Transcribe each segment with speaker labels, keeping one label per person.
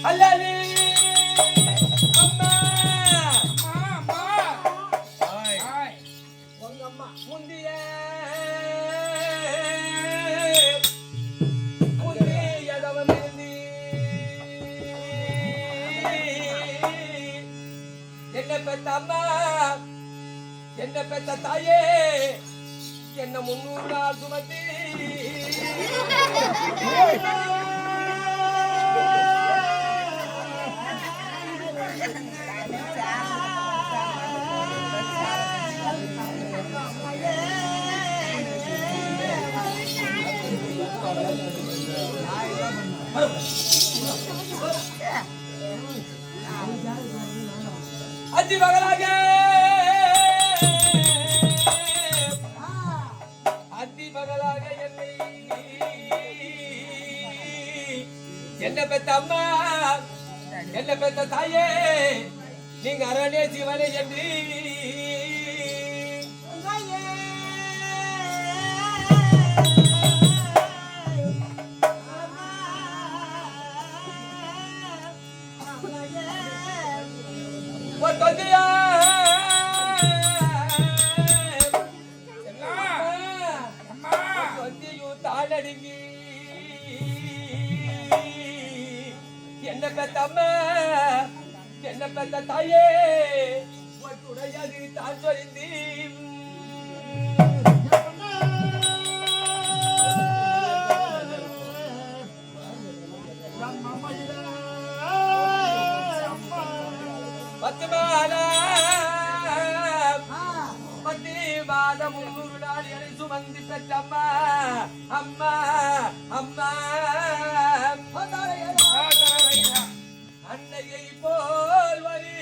Speaker 1: அல்லது அம்மா
Speaker 2: அம்மா
Speaker 1: உங்க அம்மா முந்திய முந்தியதவம் இருந்து என்ன பெத்த அம்மா என்ன பெத்த தாயே என்ன 300 நாள் சுமத்தி அத்தி மகளாக என்னை என்ன பெத்த அம்மா என்ன பெத்த தாயே நீங்க அரணே சிவனே என்று என்ன பெத்த அம்மா என்ன பெத்த தாயே உடையது தான் சொல்லிந்தி பத்து மாதம் 300 நாள் என சுமந்து பெற்ற அம்மா அம்மா அம்மா அன்னையை போல் வரி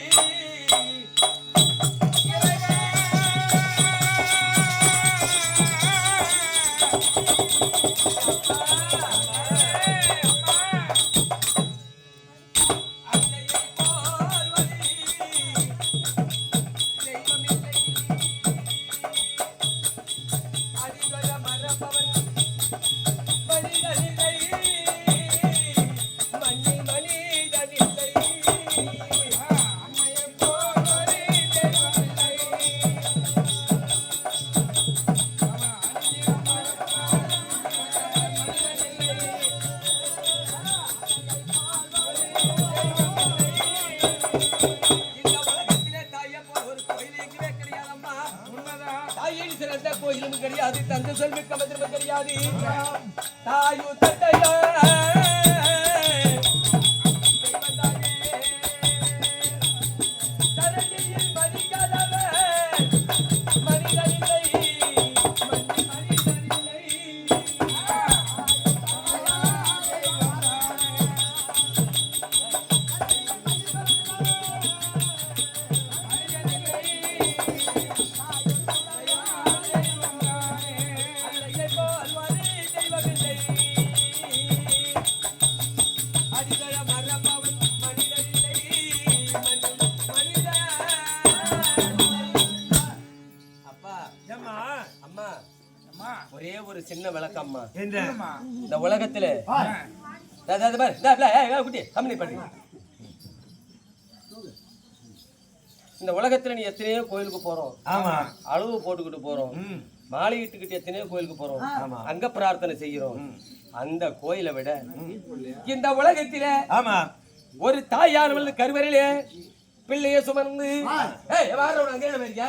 Speaker 1: கோயிலும் கிடையாது தந்து செல்வி கமதிரும் கிடையாது தாயு தந்தையா ஒரே ஒரு சின்ன விளக்கம்மா இந்த உலகத்துல இந்த உலகத்துல நீ எத்தனையோ கோயிலுக்கு போறோம் அளவு போட்டுக்கிட்டு போறோம் மாலை இட்டுக்கிட்டு எத்தனையோ கோயிலுக்கு போறோம் அங்க பிரார்த்தனை செய்யறோம் அந்த கோயிலை விட இந்த உலகத்தில ஒரு தாயானவள் கருவறையிலே பிள்ளைய சுமந்து அங்கே இருக்க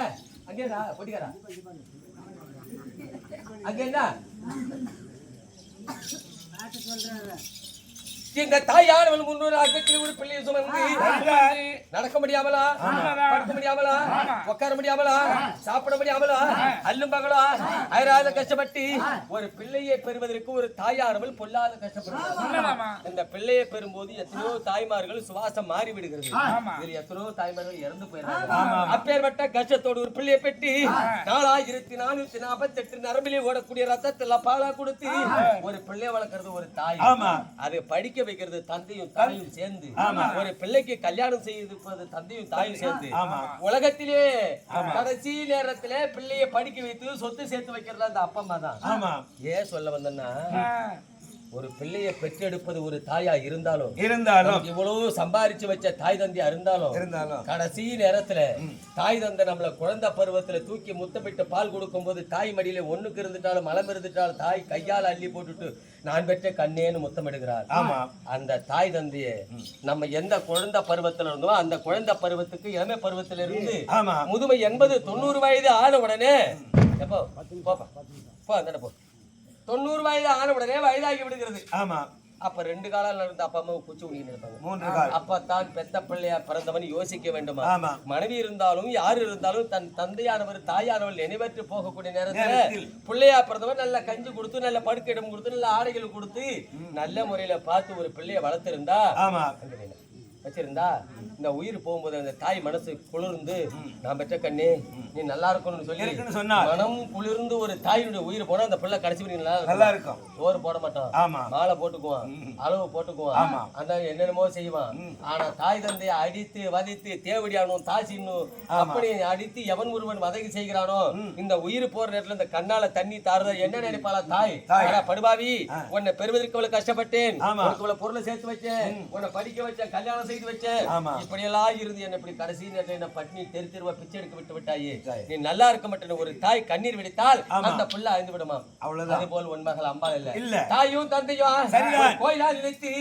Speaker 1: அங்கேடா பொட்டிக்காரா அங்க என்ன இந்த தாயானவள் 300 ஆக்கத்தில் ஒரு பிள்ளையை சுமந்து நடக்க முடியாமலா படுக்க முடியாமலா உட்கார முடியாமலா சாப்பிட முடியாமலா அல்லும் பகலா அயராத கஷ்டப்பட்டு ஒரு பிள்ளையை பெறுவதற்கு ஒரு தாயானவள் பொல்லாத கஷ்டப்படுறாங்க இந்த பிள்ளையை பெறும்போது எத்தனையோ தாய்மார்கள் சுவாசம் மாறி விடுகிறது இதுல எத்தனையோ தாய்மார்கள் இறந்து போயிடுறாங்க அப்பேற்பட்ட கஷ்டத்தோடு ஒரு பிள்ளையை பெற்று 4448 நரம்பிலே ஓடக்கூடிய ரத்தத்துல பாலா கொடுத்து ஒரு பிள்ளையை வளர்க்கறது ஒரு தாய் அது படிக்க வைக்கிறது தந்தையும் தாயும் சேர்ந்து ஒரு பிள்ளைக்கு கல்யாணம் செய்து தந்தையும் தாயும் சேர்ந்து உலகத்திலே கடைசி நேரத்திலே பிள்ளையை படிக்க வைத்து சொத்து சேர்த்து வைக்கிறது அந்த அப்பா அம்மா தான் ஏன் சொல்ல வந்தேன்னா ஒரு பிள்ளையை பெற்றெடுப்பது ஒரு தாயா இருந்தாலும்
Speaker 3: இருந்தாலும்
Speaker 1: இவ்வளவு சம்பாரிச்சு வச்ச தாய் தந்தையா இருந்தாலும் கடைசி நேரத்துல தாய் தந்தை நம்மள குழந்தை பருவத்துல தூக்கி முத்தமிட்டு பால் கொடுக்கும் போது தாய் மடியில ஒண்ணுக்கு இருந்துட்டாலும் மலம் இருந்துட்டாலும் தாய் கையால அள்ளி போட்டுட்டு நான் பெற்ற கண்ணேன்னு முத்தமிடுகிறார். அந்த தாய் தந்தைய நம்ம எந்த குழந்தை பருவத்துல இருந்தோ அந்த குழந்தை பருவத்துக்கு இளமை பருவத்துல இருந்து முதுமை 80-90 வயது ஆன உடனே எப்போ போப்பா போ அந்த போ 90 வயது ஆன உடனே வயதாகி விடுகிறது. அப்ப 2 காலம் இருந்த அப்பா அம்மா குச்சி ஊடின்னு இருப்பாங்க. அப்பத்தான் பெத்த பிள்ளையா பிறந்தவன் யோசிக்க வேண்டுமா? மனைவி இருந்தாலும் யாரு இருந்தாலும் தன் தந்தையானவர் தாயானவர் நினைவற்று போகக்கூடிய நேரத்துல பிள்ளையா பிறந்தவன் நல்ல கஞ்சி கொடுத்து நல்ல படுக்கையிடம் கொடுத்து நல்ல ஆடைகள் கொடுத்து நல்ல முறையில பார்த்து ஒரு பிள்ளைய வளர்த்திருந்தா வச்சிருந்தா இந்த உயிர் போகும்போது அந்த தாய் மனசு குளிர்ந்து நான் பெற்ற கண்ணே நீ நல்லா இருக்கணும்னு சொல்லி மனம் குளிர்ந்து ஒரு தாயினுடைய உயிர் போனா அந்த பிள்ளை கடைசி நல்லா இருக்கும். சோறு போட மாட்டான், மாலை போட்டுக்குவான், அளவு போட்டுக்குவான், அந்த என்னென்னமோ செய்வான். ஆனா தாய் தந்தையை அடித்து வதைத்து தேவடியானும் தாசின்னும் அப்படி அடித்து எவன் ஒருவன் வதகி செய்கிறானோ இந்த உயிர் போற நேரத்துல இந்த கண்ணால தண்ணி தாருத என்ன நினைப்பாளா தாய்? படுபாவி, உன்னை பெறுவதற்கு இவ்வளவு கஷ்டப்பட்டேன், இவ்வளவு பொருளை சேர்த்து வச்சேன், உன்னை படிக்க வச்சேன், கல்யாணம் செய்து வச்சேன், இப்படி எல்லாம் இருந்து என்ன இப்படி கடைசி நேரத்தில் என்ன பட்னி தெரு தெருவா பிச்சை எடுக்க விட்டு விட்டாயே, நீ நல்லா இருக்க மாட்டேன்னு ஒரு தாய் கண்ணீர் விடுத்தால் அந்த பிள்ளை அழிந்து விடுமா? அது போல் உன் மகள் அம்பாள் இல்ல தாயும் தந்தையும் கோயிலா நினைத்து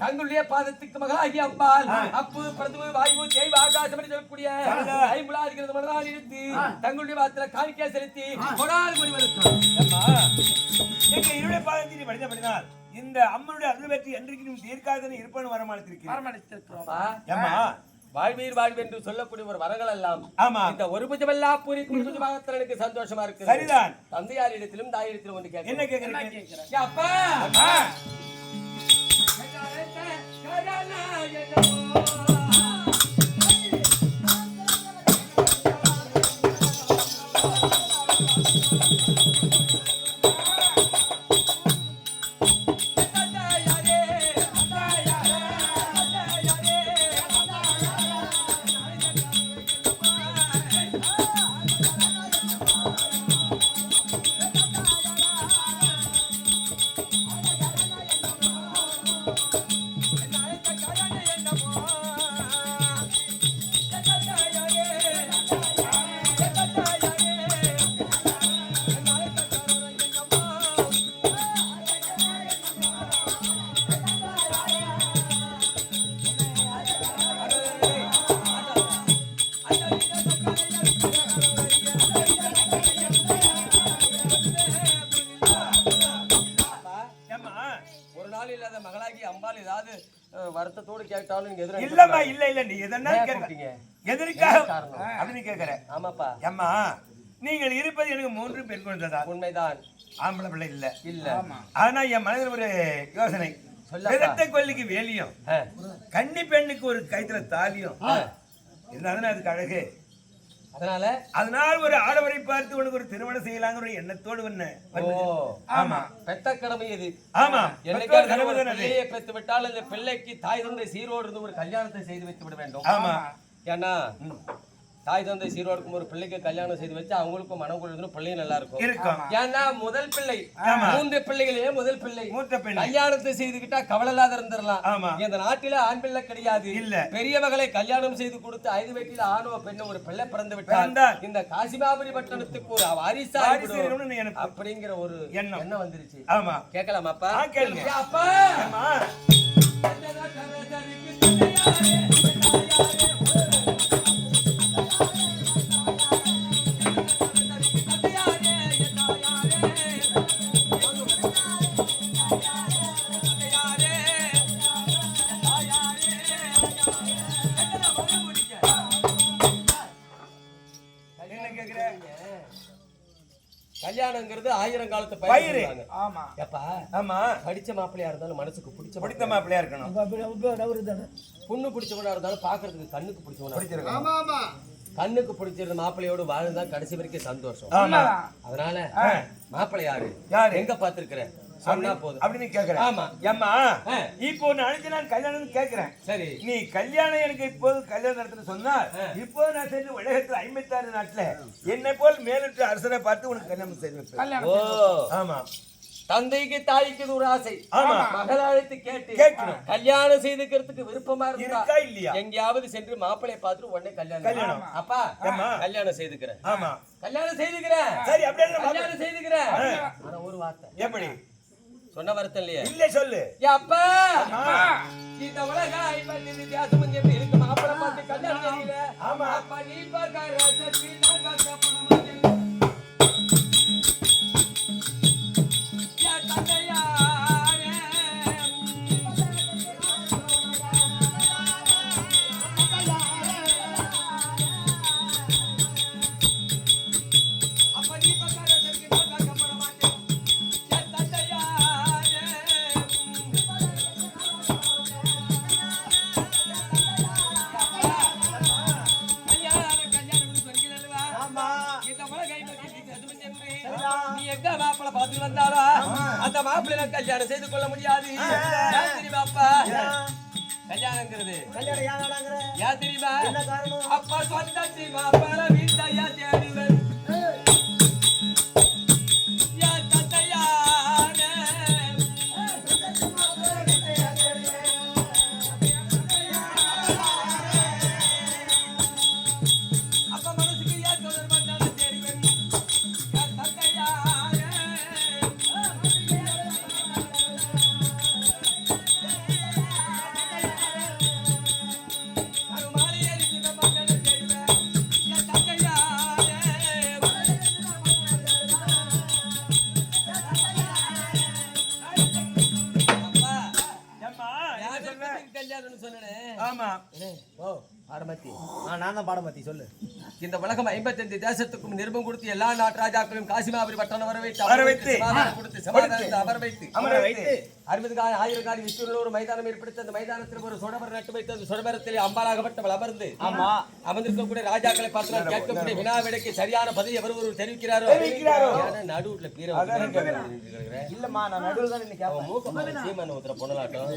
Speaker 1: தங்களுடைய பாதத்துக்கு மகளாகி அம்பாள் அப்பு பிரதம வாயு தேவ ஆகாசம் சொல்லக்கூடிய ஐம்புலாதிக்கிறது மனதால் இழுத்து தங்களுடைய வார்த்தையில காணிக்கை செலுத்தி கொடால் மணி வளர்த்தார்.
Speaker 3: என்னுடைய பாதத்தில் படித்தபடினால் இந்த அம்மனுடைய அருள் பெற்று என்றைக்கும் தீர்க்காதனை இருப்பனு வரமானத்திருக்கிறோம்.
Speaker 1: வாழ்வீர் வாழ்வு என்று சொல்லக்கூடிய ஒரு வரங்கள் எல்லாம் இந்த ஒரு புஜமெல்லா பூரி குடும்பமாக எனக்கு சந்தோஷமா இருக்கு.
Speaker 3: சரிதான்.
Speaker 1: தந்தையார் இடத்திலும் தாய் இடத்திலும் ஒன்று கேட்க
Speaker 3: என்ன கேட்கிறேன்
Speaker 1: அப்பா வருத்தத்தோடு கேட்டாலும் நீங்க எதிர
Speaker 3: இல்லம்மா இல்ல நீ எதனா கேட்கறீங்க எதற்காக அப்படி கேக்குற? ஆமாப்பா அம்மா நீங்கள் இருப்பது எனக்கு 3 பெண் குழந்தைதா.
Speaker 1: உண்மைதான்.
Speaker 3: ஆம்பளை பிள்ளை இல்ல. ஆனா என் மனதில் ஒரு யோசனை, விரட்ட கொல்லிக்கு வேலியும் கன்னி பெண்ணுக்கு ஒரு கைத்துல தாலியும் இருந்தாலும் அதுக்கு அழகு. அதனால ஒரு ஆடவரை பார்த்து உனக்கு ஒரு திருமணம் செய்யலாங்கிற ஒரு எண்ணத்தோடு
Speaker 1: ஆமா பெத்த கடமை இது.
Speaker 3: ஆமா
Speaker 1: பிள்ளையை பெற்று விட்டால் அந்த பிள்ளைக்கு தாய் தந்தை சீரோடு இருந்து ஒரு கல்யாணத்தை செய்து வைத்து விட வேண்டும்.
Speaker 3: ஆமா
Speaker 1: ஏன்னா தாய் தந்தை சீரோடுக்கும் ஒரு பிள்ளைக்கு கல்யாணம் செய்து வச்சு அவங்களுக்கும் மனம் கொள்ளும் பிள்ளையும் நல்லா இருக்கும். ஏன்னா முதல் பிள்ளை 3 பிள்ளைகளே முதல் பிள்ளை
Speaker 3: மூத்த பிள்ளை
Speaker 1: கல்யாணத்தை செய்துக்கிட்டா கவலை இல்லாத இருந்துடலாம். இந்த நாட்டில ஆண் பிள்ளை கிடையாது. பெரிய மகளை கல்யாணம் செய்து கொடுத்து 5 வயதில் ஆணவ பெண்ணு ஒரு பிள்ளை பிறந்து விட்டால் இந்த காசிமாபுரி பட்டணத்துக்கு ஒரு வாரிசா அப்படிங்கிற ஒரு எண்ணம் வந்துருச்சு.
Speaker 3: ஆமா
Speaker 1: கேட்கலாமாப்பா?
Speaker 3: கேளுங்க
Speaker 1: அப்பா. கல்யாணங்கிறது 1000 காலத்து பயிர்.
Speaker 3: ஆமா
Speaker 1: ஏப்பா
Speaker 3: ஆமா
Speaker 1: படிச்ச மாப்பிள்ளையா இருந்தாலும் மனசுக்கு
Speaker 3: பிடிச்ச மாப்பிள்ளையா இருக்கணும்.
Speaker 1: பொண்ணு பிடிச்சவனா இருந்தாலும் பாக்குறதுக்கு கண்ணுக்கு பிடிச்சவனா கண்ணுக்கு பிடிச்சிருந்த மாப்பிள்ளையோடு வாழ்ந்தா கடைசி வரைக்கும் சந்தோஷம். அதனால மாப்பிள்ளை யாரு எங்க பாத்துருக்கிற சொன்னா போதும்
Speaker 3: அப்படின்னு கேக்குறேன்.
Speaker 1: ஆமா
Speaker 3: ஏம்மா இப்போ நான் கல்யாணம் கேக்குறேன். சரி நீ கல்யாணம் எனக்கு இப்போது கல்யாணம் நடத்துன்னு சொன்னா இப்போ நான் சென்று உலகத்துல 56 நாட்டுல என்னை போல் மேலிட்டு அரசரை பார்த்து உனக்கு கல்யாணம் செய்து வைப்பேன். ஆமா
Speaker 1: தந்தைக்கு தாய்க்கு ஒரு ஆசை.
Speaker 3: ஆமா.
Speaker 1: மகள் அழைத்து
Speaker 3: கேட்கணும்.
Speaker 1: கல்யாணம் செய்துக்கிறதுக்கு விருப்பமா
Speaker 3: இருக்கா
Speaker 1: இருந்தா
Speaker 3: இல்லையா?
Speaker 1: எங்கேயாவது சென்று மாப்பிளைய பார்த்துட்டு உடனே கல்யாணம். அப்பா
Speaker 3: ஆமா.
Speaker 1: கல்யாணம் செய்துக்கிறேன்.
Speaker 3: ஆமா.
Speaker 1: கல்யாணம் செய்துக்கிறேன்.
Speaker 3: சரி அப்படியே நம்ம
Speaker 1: கல்யாணம் செய்துக்கிறேன். ஆனா ஒரு வார்த்தை.
Speaker 3: எப்படி?
Speaker 1: சொன்ன வருத்தம் இல்லையா?
Speaker 3: இல்ல சொல்லு.
Speaker 1: அப்பா இந்த உலக 50 வித்தியாசம் எப்படி இருக்கு? மாப்பிளை பார்த்து கல்யாணம் செய்யல.
Speaker 3: ஆமா.
Speaker 1: அப்பா நீ பார்க்க ராஜாத்தி நான் பார்க்க போன மாதிரி. யா தந்தையாரே அப்பா நீ பார்க்க ராஜாத்தி நான் பார்க்க போன மாதிரி. யா தந்தையாரே கல்யாணம் சொல்கிறல்வா? இந்த உலகை பற்றி அதுவும் என்று நீ எங்க மாப்பிளை பார்த்து வந்தாரோ அந்த மாப்பிள்ளை கல்யாணம் செய்து கொள்ள முடியாது. ஏன் தெரியுமா அப்பா? கல்யாணங்கிறது ஏன் தெரியுமா? அப்பா சொந்தத்தி மாப்பிளை வீட்டையா தேடுவன். ஏன் தந்தையாரே அப்ப மனசுக்கு ஏன் தொடர் வந்தாலும் தேடுவன். ஏன் தந்தையாரே அருமாளியே இருக்கிற மக்களை தேடுவன். ஏன் தந்தையாரே அப்பா
Speaker 3: ஏம்மா, என்ன
Speaker 1: யார்
Speaker 3: சொன்ன?
Speaker 1: கல்யாணம்னு சொன்னேனே.
Speaker 3: ஆமா.
Speaker 1: ஓ பாரமத்தி
Speaker 4: நான் தான் பாடமத்தி சொல்லு.
Speaker 1: இந்த உலகம் 55 தேசத்துக்கும் நிருபம் கொடுத்து எல்லா நாட்டு ராஜாக்களையும் காசிமாபுரி பட்டணம் வர வைத்து
Speaker 3: வர வைத்து,
Speaker 1: சமாதானம் கொடுத்து சமாதானத்தை அமர வைத்து
Speaker 3: அமர வைத்து
Speaker 1: 60 1000 விஸ்வரூப ஒரு மைதானம் ஏற்படுத்தி அந்த மைதானத்தில் ஒரு சுடமரம் நட்டு வைத்து அந்த சுடமரத்தில் அம்பாலாகப்பட்டவள் அமர்ந்து
Speaker 4: ஆமா.
Speaker 1: அமர்ந்திருக்கக்கூடிய ராஜாக்களை பார்த்து கேட்கக்கூடிய வினாவிடைக்கு சரியான பதில் எவர் ஒரு தெரிவிக்கிறாரோ ஏன்னா நடுவுல பீர
Speaker 4: இல்லம்மா நான் நடுவுல தான் நின்னு கேட்பேன்.
Speaker 1: மூக்க சீமான ஊத்துற பொண்ணலாட்டம்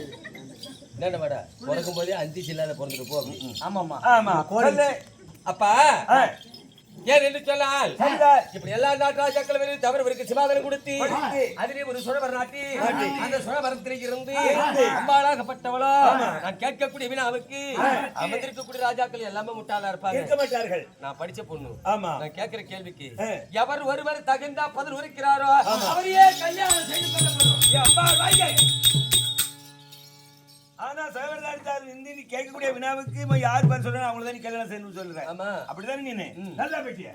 Speaker 1: என்ன மேடா பிறக்கும் போதே அந்தி சில்லாத பிறந்துட்டு போ.
Speaker 4: ஆமாம்மா.
Speaker 3: ஆமா. சொல்லு.
Speaker 1: அப்பா
Speaker 3: ஆ.
Speaker 1: ஏன் என்று சொன்னால்
Speaker 3: சரிதான்.
Speaker 1: இப்படி எல்லா நாட்டு ராஜாக்கள் வரையும் தவறுவருக்கு சமாதானம் கொடுத்து அதிலே ஒரு சுழவர் நாட்டி அந்த சுழவரத்தில் இருந்து அம்பாளாகப்பட்டவளோ நான் கேட்கக்கூடிய வினாவுக்கு அமர்ந்திருக்கக்கூடிய ராஜாக்கள் எல்லாமே முட்டாளா இருப்பாங்க.
Speaker 3: இருக்க மாட்டார்கள்.
Speaker 1: நான் படிச்ச பொண்ணு.
Speaker 3: ஆமா.
Speaker 1: நான் கேட்கிற கேள்விக்கு
Speaker 3: ஆ.
Speaker 1: எவர் ஒருவர் தகுந்தா பதில் உரைக்கிறாரோ அவரையே கல்யாணம் செய்து கொள்ளப்படும்.
Speaker 3: ஏய், அப்பா, வாங்க. ஆனா சகோதரர் நீ கேட்கக்கூடிய வினாவுக்கு யார் பேர் சொல்றேன் அவங்கள தான் நீ கல்யாணம் செய்யணும்னு சொல்றேன்.
Speaker 1: ஆமா.
Speaker 3: அப்படிதானே நீனு? நல்லா பேட்டிய.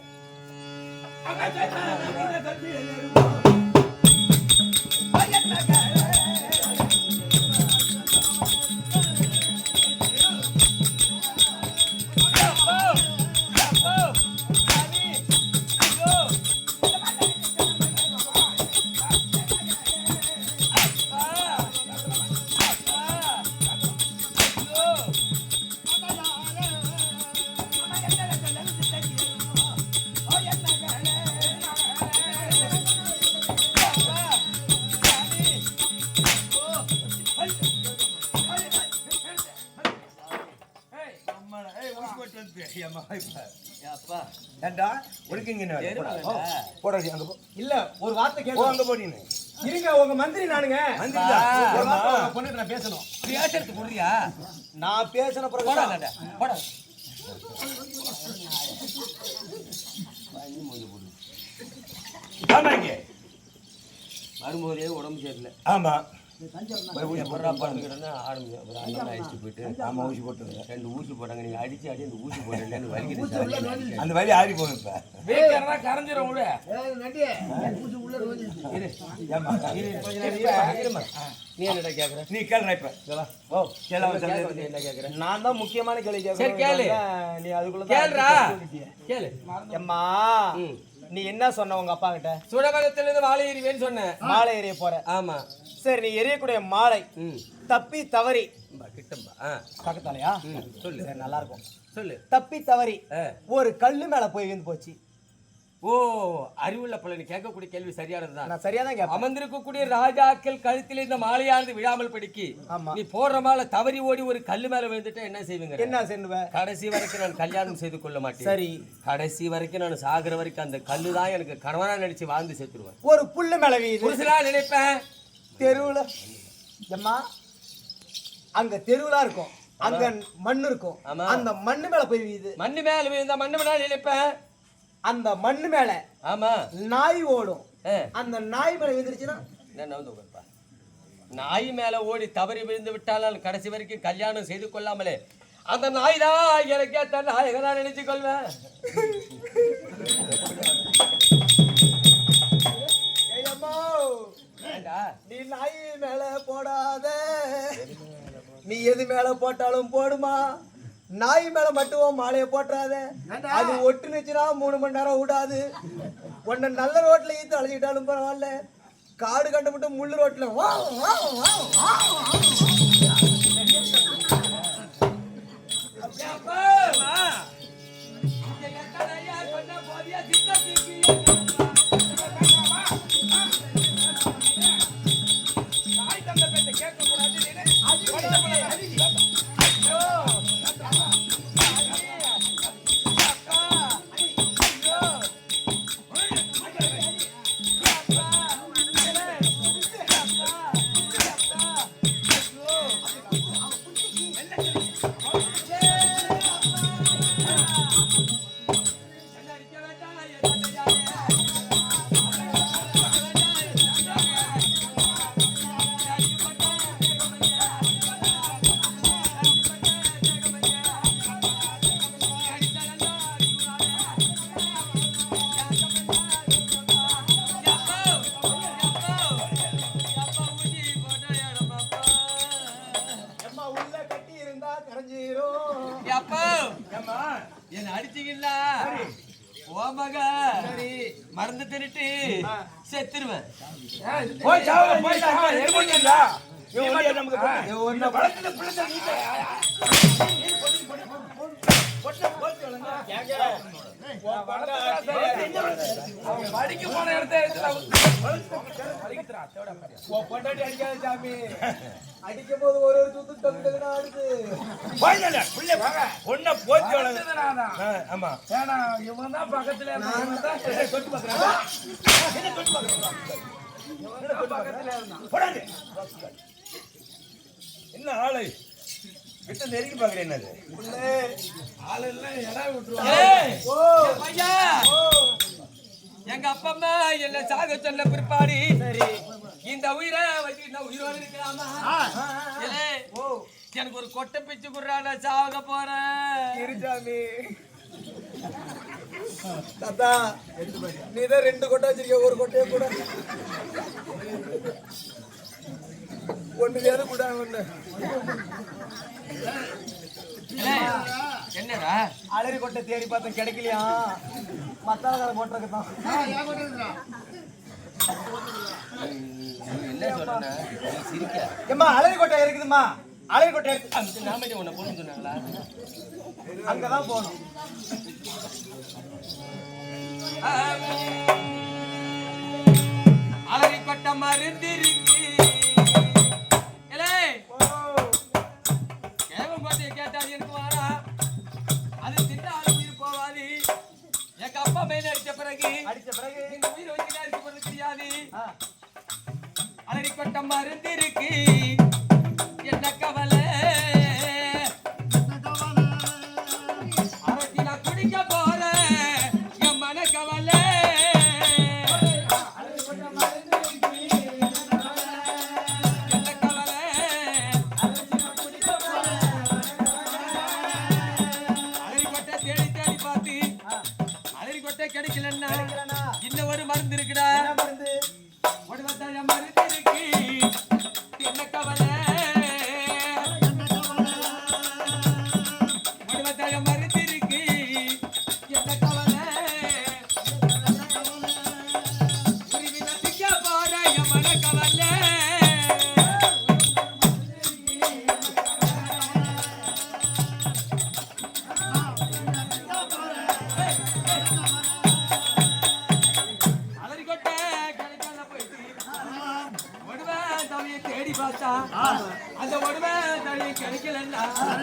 Speaker 1: அப்பா
Speaker 3: ஏண்டா ஒடுக்குங்க போடாது அங்க போ.
Speaker 4: இல்ல ஒரு வார்த்தை
Speaker 3: போ
Speaker 4: கேட்க.
Speaker 3: அங்க போ நீனு.
Speaker 4: இருங்க உங்க மந்திரி நானுங்க.
Speaker 3: வந்திருந்தா.
Speaker 4: ஒரு வார்த்தை
Speaker 3: ஏம்மா?
Speaker 4: உங்க பொண்ணுக்கு நான் பேசணும்.
Speaker 1: பேசுறது புரியா?
Speaker 4: நான் பேசின பிறகு
Speaker 1: போடா
Speaker 4: தான்.
Speaker 1: நட, போடா.
Speaker 3: ஆமா இங்க.
Speaker 1: வரும்போதே உடம்பு சரியில்லை.
Speaker 3: ஆமா.
Speaker 1: எப்படா படுத்துக்கிட்டேன்னா ஆரம்பிச்சு ஒரு அண்ணன் அடிச்சுட்டு போயிட்டு
Speaker 3: ஆமா ஊசி போட்டுருங்க.
Speaker 1: 2 ஊசி போட்டாங்க. நீங்க அடிச்சு அடி அந்த ஊசி போட்டேன்னு வலிக்குது.
Speaker 3: அந்த வலி ஆறி போகும் இப்ப.
Speaker 1: வீட்டுக்காரனா கரைஞ்சிரும் விடு.
Speaker 3: ஏம்மா?
Speaker 1: இருமா. நீ என்னடா கேக்குற?
Speaker 3: நீ கேளுடா இப்ப.
Speaker 1: ஓ
Speaker 3: கேளு
Speaker 1: கேக்குறது என்ன கேக்குற?
Speaker 4: நான் தான் முக்கியமான கேள்வி
Speaker 1: சரி,
Speaker 4: கேட்கறேன்.
Speaker 1: கேளு.
Speaker 4: நீ அதுக்குள்ள
Speaker 1: கேளுடா. கேளு.
Speaker 4: அம்மா
Speaker 1: ம்.
Speaker 4: நீ என்ன சொன்ன உங்க அப்பா கிட்ட?
Speaker 1: சுடபகத்திலிருந்து வாழை எறிவேன்னு சொன்னேன்.
Speaker 4: மாலை எறிய போற.
Speaker 1: ஆமா.
Speaker 4: சரி நீ எரியக்கூடிய மாலை
Speaker 1: ம்.
Speaker 4: தப்பி தவறி
Speaker 1: கிட்டம்பா.
Speaker 4: பக்கத்தாலயா?
Speaker 1: சொல்லு.
Speaker 4: சரி நல்லா இருக்கும்.
Speaker 1: சொல்லு.
Speaker 4: தப்பி தவறி
Speaker 1: ஆ.
Speaker 4: ஒரு கல்லு மேல போய் விழுந்து போச்சு.
Speaker 1: ஓ அறிவுள்ள பிள்ளை, நீ கேட்கக்கூடிய கேள்வி சரியானதுதான்.
Speaker 4: நான் சரியா தான் கேட்பேன்.
Speaker 1: அமர்ந்திருக்கக்கூடிய ராஜாக்கள் கழுத்தில் இந்த மாலையானது விழாமல் படிக்கி
Speaker 4: ஆமா.
Speaker 1: நீ போடுற மாலை தவறி ஓடி ஒரு கல்லு மேல விழுந்துட்டா என்ன செய்வீங்க?
Speaker 4: என்ன செய்வேன்?
Speaker 1: கடைசி வரைக்கும் நான் கல்யாணம் செய்து கொள்ள மாட்டேன்.
Speaker 4: சரி.
Speaker 1: கடைசி வரைக்கும் நான் சாகுற வரைக்கும் அந்த கல்லு தான் எனக்கு கணவனா நினைச்சு வாழ்ந்து செத்துருவேன்.
Speaker 4: ஒரு புல்லு மேல வீடு
Speaker 1: புருஷனா நினைப்பேன்.
Speaker 4: தெருவுல எம்மா அங்க தெருவுலா இருக்கும், அங்க மண்ணு இருக்கும்.
Speaker 1: ஆமா.
Speaker 4: அந்த மண்ணு மேல போய் வீது.
Speaker 1: மண்ணு மேல விழுந்தா மண்ணு மேல நினைப்பேன்.
Speaker 4: அந்த மண்ணு மேல
Speaker 1: ஆமா
Speaker 4: நாய் ஓடும்.
Speaker 1: ஆ.
Speaker 4: அந்த நாய் மேல விழுந்துருச்சுன்னா
Speaker 1: என்ன வந்து உட்காருப்பா. நாய் மேல ஓடி தவறி விழுந்து விட்டாலும் கடைசி வரைக்கும் கல்யாணம் செய்து கொள்ளாமலே அந்த நாய் தான் எனக்கே தன் நாயகனா நினைச்சு கொள்வேன். ஏண்டா?
Speaker 4: நீ நாய் மேல போடாத, நீ எது மேல போட்டாலும் போடுமா, நாய் மேல மட்டும் மாலையை போட்டுறாத. அது ஒட்டுனுச்சுன்னா 3 மணி நேரம் விடாது. உன்னை நல்ல ரோட்ல ஈத்து அழைச்சிட்டாலும் பரவாயில்ல, காடு கண்டுபிட்டு முள்ளு ரோட்ல உள்ள கட்டி இருந்தா கரைஞ்சிரும்.
Speaker 1: என்ன அடிச்சீங்களா ஓ மக மருந்து திருட்டு செத்துருவேன்.
Speaker 3: போய் சாவு, போய் சாவு, எருமையா? இவன் ஒண்டியா நமக்கு போட்டு?
Speaker 4: இவன் ஒண்ணு
Speaker 3: வளர்த்துல பிள்ளை நீ
Speaker 2: படிக்க போன இடத்த
Speaker 4: பொண்டாட்டி அடிக்காத சாமி. அடிக்கும் போது ஒரு சுத்து தகுந்ததுன்னா அடுத்து
Speaker 3: போய்டல பிள்ளை வாங்க ஒண்ணா போச்சு வளர்ந்து. ஆமா
Speaker 2: ஏன்னா இவன் தான் பக்கத்துல இருந்தான்.
Speaker 3: தொட்டு பாக்குறேன் என்ன ஆளு கிட்ட நெருங்கி பாக்குறேன். என்னது
Speaker 2: ஆளு எல்லாம் இடம் விட்டுருவான்.
Speaker 1: ஏய்,
Speaker 4: ஓ
Speaker 1: என் பையா, எங்க அப்பா அம்மா என்ன சாக சொன்ன பிற்பாடு இந்த உயிரை வச்சு நான் உயிரோடு இருக்கலாமா? ஏலே, எனக்கு ஒரு கொட்டை பிச்சு குடுறா, நான் சாக போறேன்.
Speaker 4: இருச்சாமி. தாத்தா நீதான் 2 கொட்டை வச்சிருக்க, ஒரு கொட்டையை கூட ஒண்ணுலையாவது கூட ஒண்ணு.
Speaker 1: ஏலே, என்னடா
Speaker 4: அலறி கொட்டை தேடி பார்த்தேன் கிடைக்கலையா, மத்தால கதை போட்டிருக்கதான்.
Speaker 1: என்ன சொல்றேன்னா சிரிக்க
Speaker 4: ஏம்மா அலறி கொட்டை இருக்குதுமா, அலறி கொட்டை இருக்கு.
Speaker 1: அந்த நாம உன்னை போன்னு சொன்னாங்களா?
Speaker 4: அங்கதான் போகணும்.
Speaker 1: அலறி கொட்ட மருந்து இருக்கு. கேவம் பாட்டிய கேட்டாது எனக்கு வாரா, அது தின்னாலும் உயிர் போவாது. எங்க அப்பா மேல அடிச்ச பிறகு இந்த உயிர் வச்சு அடிச்சு போறது தெரியாது. அலறி கொட்ட மருந்து இருக்கு, என்ன கவலை? அரசி நான் குடிக்க போறேன், என் மன கவலை. கிடைக்கலன்னா இன்னும் ஒரு மருந்து இருக்குடா. மருந்து இருக்கு, என்ன கவலை? மருந்தாய மருந்து இருக்கு, என்ன கவலை? உருவி நதிக்க போற என் மன கவலை.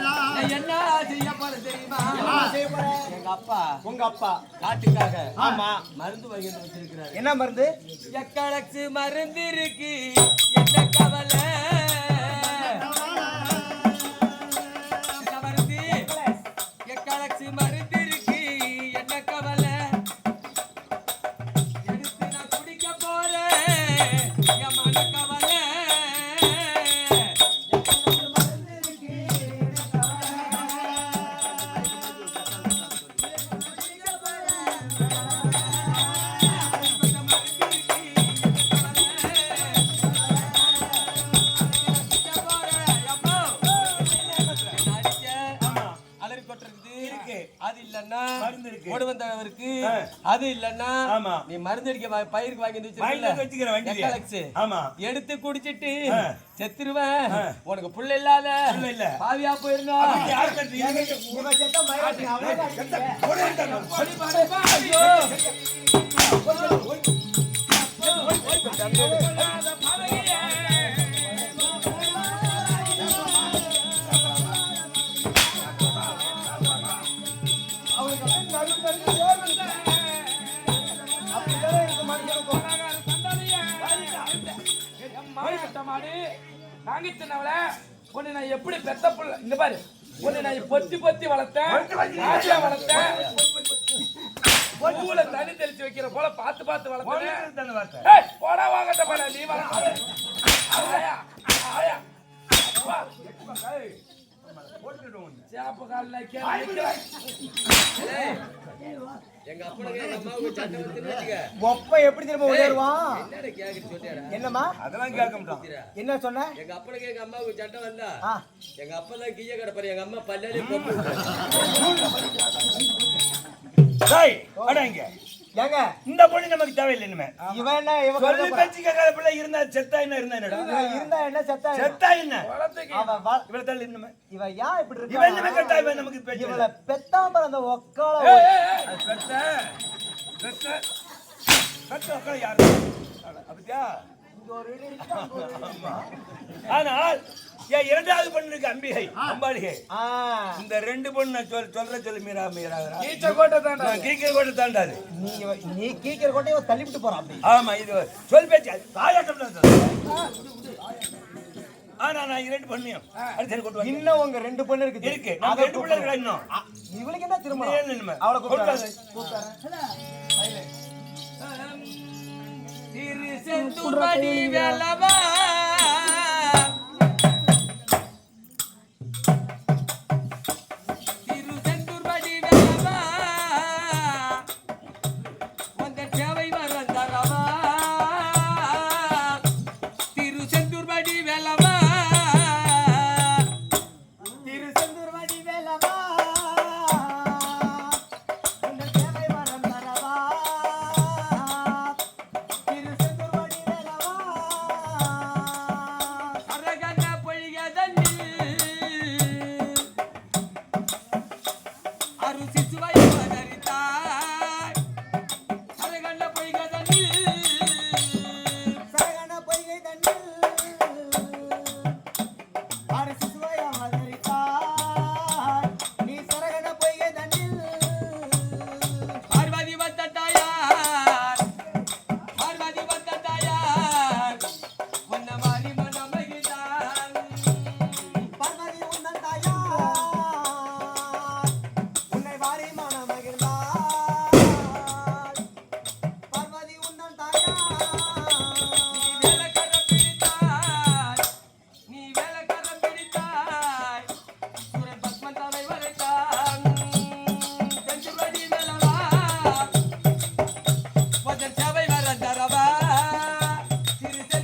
Speaker 1: நான் என்ன செய்ய போறேன் தெரியுமா?
Speaker 4: செய்ய போற?
Speaker 1: எங்க அப்பா
Speaker 4: உங்க அப்பா
Speaker 1: காட்டுக்காக
Speaker 4: ஆமா
Speaker 1: மருந்து வாங்கிட்டு வச்சிருக்கிறாரு.
Speaker 4: என்ன மருந்து?
Speaker 1: எக்கடக்ஸ் மருந்து இருக்கு, என்ன கவலை? என்ன மருந்து? எக்கடக்ஸ் மருந்து இருக்கு, என்ன கவலை? எடுத்து நான் குடிக்க போறேன், என் மன கவலை. அலறி கொட்டுறது இருக்கு, அது இல்லன்னா
Speaker 3: மருந்து இருக்கு.
Speaker 1: ஓடுவந்தழம் இருக்கு, அது இல்லன்னா
Speaker 3: ஆமா.
Speaker 1: நீ மருந்து அடிக்க பயிருக்கு வாங்கி
Speaker 3: வாங்கி வச்சுக்கிறேன் வண்டியில.
Speaker 1: வச்சிருக்கல.
Speaker 3: ஆமா.
Speaker 1: எடுத்து குடிச்சிட்டு செத்துருவேன். உனக்கு புள்ள இல்லாத
Speaker 3: புள்ள இல்ல.
Speaker 1: பாவியா போயிருந்தோம்.
Speaker 3: யார் கட்டுறீங்க?
Speaker 4: இவன் செத்த மயிலாடுதுறை, அவனே காட்டுறீங்க.
Speaker 1: ஐயோ.
Speaker 2: உன்னை நான் எப்படி பெத்த புள்ள இங்க பாரு, உன்னை நான் பொத்தி பொத்தி வளர்த்தேன், ஆசையா வளர்த்தேன், பூல தண்ணி தெளிச்சு வைக்கிற போல பார்த்து பார்த்து வளர்த்தேன். ஏய், போடா வாங்கட்ட போடா, நீ வளர்த்த ஆயா ஆயா அப்பா சேப்ப கால்ல
Speaker 1: எங்க அப்பனுக்கு எங்க அம்மாவுக்கு சண்டை வந்துன்னு வச்சுக்க.
Speaker 4: ஒப்ப எப்படி திரும்ப ஓடிடுவான்?
Speaker 1: என்னடா கேக்குது சொல்லியாடா?
Speaker 4: என்னம்மா?
Speaker 3: அதெல்லாம் கேட்க மாட்டான்.
Speaker 4: என்ன சொன்ன?
Speaker 1: எங்க அப்பனுக்கு எங்க அம்மாவுக்கு சண்டை வந்தா
Speaker 4: ஆ,
Speaker 1: எங்க அப்பா தான் கீழே கிடப்பாரு, எங்க அம்மா பல்லாலே போட்டு விட்டாரு.
Speaker 3: டேய், வாடா இங்க.
Speaker 4: ஏங்க
Speaker 3: இந்த பொண்ணு நமக்கு தேவையில்லை இனிமே.
Speaker 4: இவன் என்ன இவன்
Speaker 3: சொல்லி
Speaker 4: கருத
Speaker 3: பேச்சு கேட்காத பிள்ளை இருந்தா செத்தா என்ன இருந்தா என்னடா?
Speaker 4: இவன் இருந்தா என்ன செத்தா என்ன?
Speaker 3: செத்தா என்ன?
Speaker 4: அவன் வா-
Speaker 3: இவளை தள்ளி இனிமே.
Speaker 4: இவன் ஏன் இப்படி
Speaker 3: இவன் இனிமே
Speaker 4: இருக்கான்?
Speaker 3: கேட்டா இவன் நமக்கு பேச்சு
Speaker 4: இவளை பெத்தாம அந்த ஒக்கால
Speaker 3: அது பெத்த பெத்த பெத்த உட்கார யாரு? அப்படியா? ஆனால் என் இரண்டாவது பொண்ணு இருக்கு அம்பிகை, அம்பாளிகை. இந்த ரெண்டு பொண்ணு நான் சொல்ற சொல்லி மீரா மீரா
Speaker 2: ஈச்ச கோட்டை தாண்டா.
Speaker 3: கீக்கர் கூட தாண்டாது.
Speaker 4: நீ கீக்கிற கோட்டையை தள்ளிவிட்டு போறான் அப்படி.
Speaker 3: ஆமா, இது சொல் பேச்சு தாயாட்டம் தான் சொல்றேன். ஆனா நான் இரண்டு பொண்ணையும் அடுத்து கொண்டு வந்து
Speaker 4: இன்னும் உங்க ரெண்டு பொண்ணு இருக்குது.
Speaker 3: இருக்கு. நம்ம ரெண்டு பிள்ளை இருக்கா இன்னும்.
Speaker 4: இவளுக்கு என்ன திருமணம்?
Speaker 3: ஏன் இனிமே?
Speaker 4: அவளை
Speaker 3: கூப்பிடாத.
Speaker 1: திரு செந்துமணி வேலவா